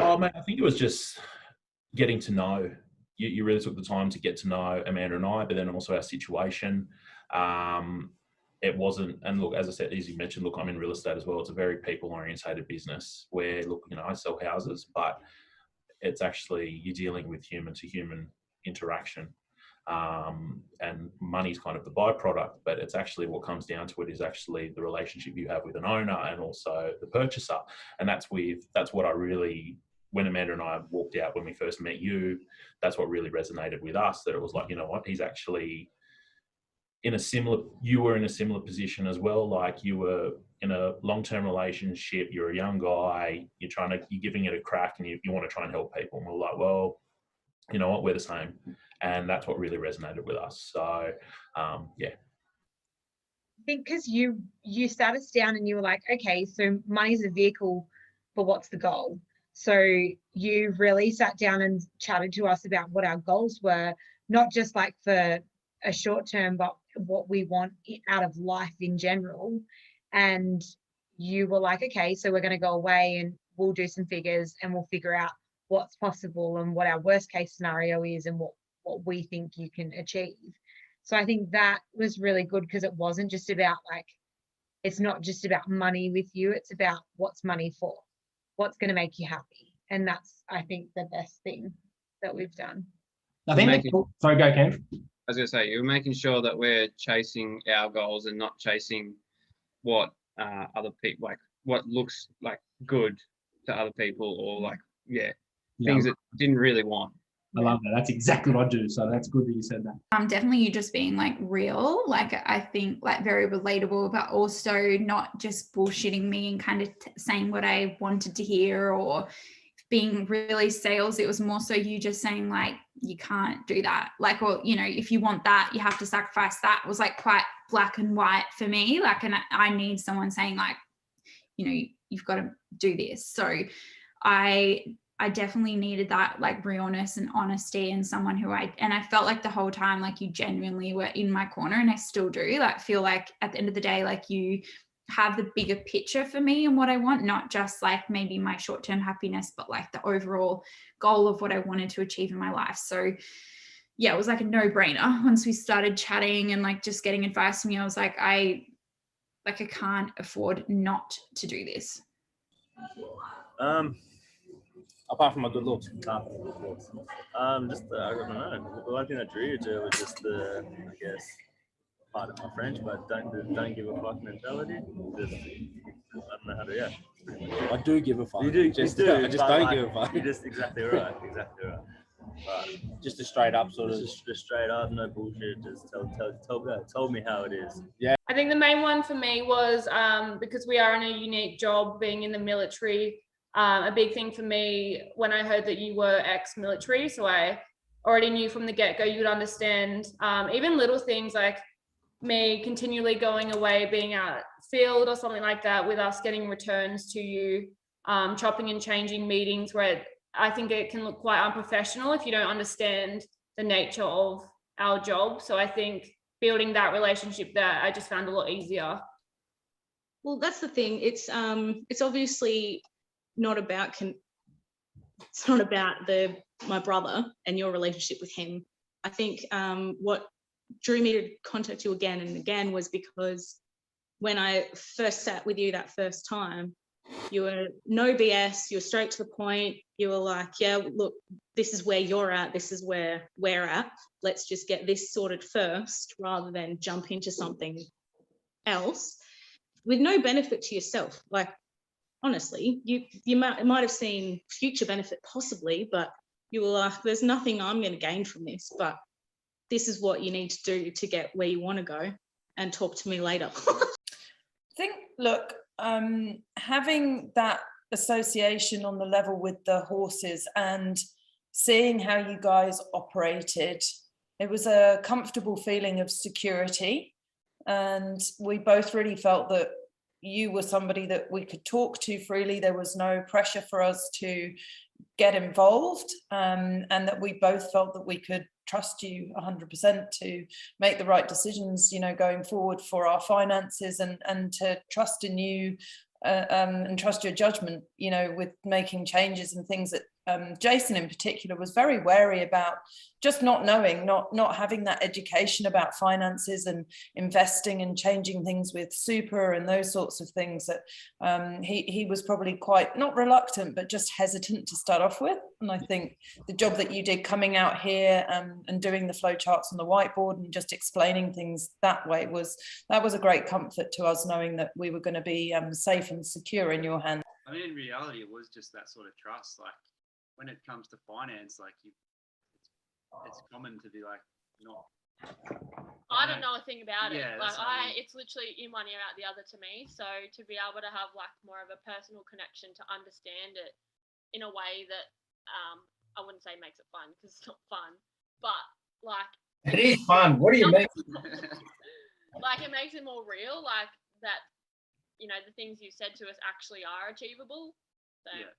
Oh man, I think it was just getting to know. You really took the time to get to know Amanda and I, but then also our situation. It wasn't, and look, as I said, as you mentioned, look, I'm in real estate as well. It's a very people-orientated business where, look, I sell houses, but it's actually you're dealing with human-to-human interaction. And money's kind of the byproduct, but it's actually what comes down to it is actually the relationship you have with an owner and also the purchaser. And that's what I really, when Amanda and I walked out when we first met you, that's what really resonated with us, that it was like, you know what, he's actually you were in a similar position as well. Like you were in a long-term relationship, you're a young guy, you're giving it a crack and you want to try and help people. And we're like, well, you know what, we're the same. And that's what really resonated with us. So, yeah. I think because you sat us down and you were like, okay, so money's a vehicle, but what's the goal? So you really sat down and chatted to us about what our goals were, not just like for a short term, but what we want out of life in general. And you were like, okay, so we're going to go away and we'll do some figures and we'll figure out what's possible and what our worst case scenario is and what we think you can achieve. So I think that was really good because it wasn't just about like, it's not just about money with you, it's about what's money for, what's going to make you happy. And that's, I think, the best thing that we've done. I think sorry, go Cam. I was going to say, you're making sure that we're chasing our goals and not chasing what other people, like what looks like good to other people, or like, things that didn't really want. I love that. That's exactly what I do. So that's good that you said that. Definitely you just being like real, like I think like very relatable, but also not just bullshitting me and kind of saying what I wanted to hear or being really sales. It was more so you just saying like, you can't do that. Like, well, if you want that, you have to sacrifice that. It was like quite black and white for me. Like, and I need someone saying like, you've got to do this. So I definitely needed that like realness and honesty, and someone who I felt like the whole time, like you genuinely were in my corner, and I still do. Like feel like at the end of the day, like you have the bigger picture for me and what I want, not just like maybe my short-term happiness, but like the overall goal of what I wanted to achieve in my life. So yeah, it was like a no-brainer. Once we started chatting and like just getting advice from you, I was like, I can't afford not to do this. Apart from my good looks, just I don't know. The one thing that drew you to it was just the, I guess, part of my French, but don't give a fuck mentality. Just I don't know how to. Yeah. I do give a fuck. You do. I just don't like, give a fuck. You're just exactly right. But just a straight up sort of. Just straight up, no bullshit. Just tell me how it is. Yeah. I think the main one for me was because we are in a unique job, being in the military. A big thing for me when I heard that you were ex-military, so I already knew from the get-go you would understand even little things like me continually going away, being out field or something like that, with us getting returns to you, chopping and changing meetings where I think it can look quite unprofessional if you don't understand the nature of our job. So I think building that relationship there, I just found a lot easier. Well, that's the thing. It's obviously not about my brother and your relationship with him. I think what drew me to contact you again and again was because when I first sat with you that first time, you were no BS, you were straight to the point. You were like, yeah, look, this is where you're at, this is where we're at. Let's just get this sorted first rather than jump into something else with no benefit to yourself. Like, honestly, you might have seen future benefit possibly, but you were like, there's nothing I'm going to gain from this, but this is what you need to do to get where you want to go, and talk to me later. I think, look, having that association on the level with the horses and seeing how you guys operated, it was a comfortable feeling of security. And we both really felt that you were somebody that we could talk to freely. There was no pressure for us to get involved, and that we both felt that we could trust you 100% to make the right decisions, going forward for our finances, and to trust in you and trust your judgment, you know, with making changes and things that Jason in particular was very wary about, just not knowing, not having that education about finances and investing and changing things with super and those sorts of things, that he was probably quite, not reluctant, but just hesitant to start off with. And I think the job that you did coming out here and doing the flow charts on the whiteboard and just explaining things that way was a great comfort to us, knowing that we were going to be safe and secure in your hands. I mean, in reality, it was just that sort of trust. Like when it comes to finance, like it's common to be like, not. I don't know a thing about it. Yeah, Like that's what I mean. it's literally in one ear out the other to me. So to be able to have like more of a personal connection to understand it in a way that I wouldn't say makes it fun, because it's not fun, but like It is fun. What do you mean? like it makes it more real, like that, you know, the things you said to us actually are achievable. So Yeah.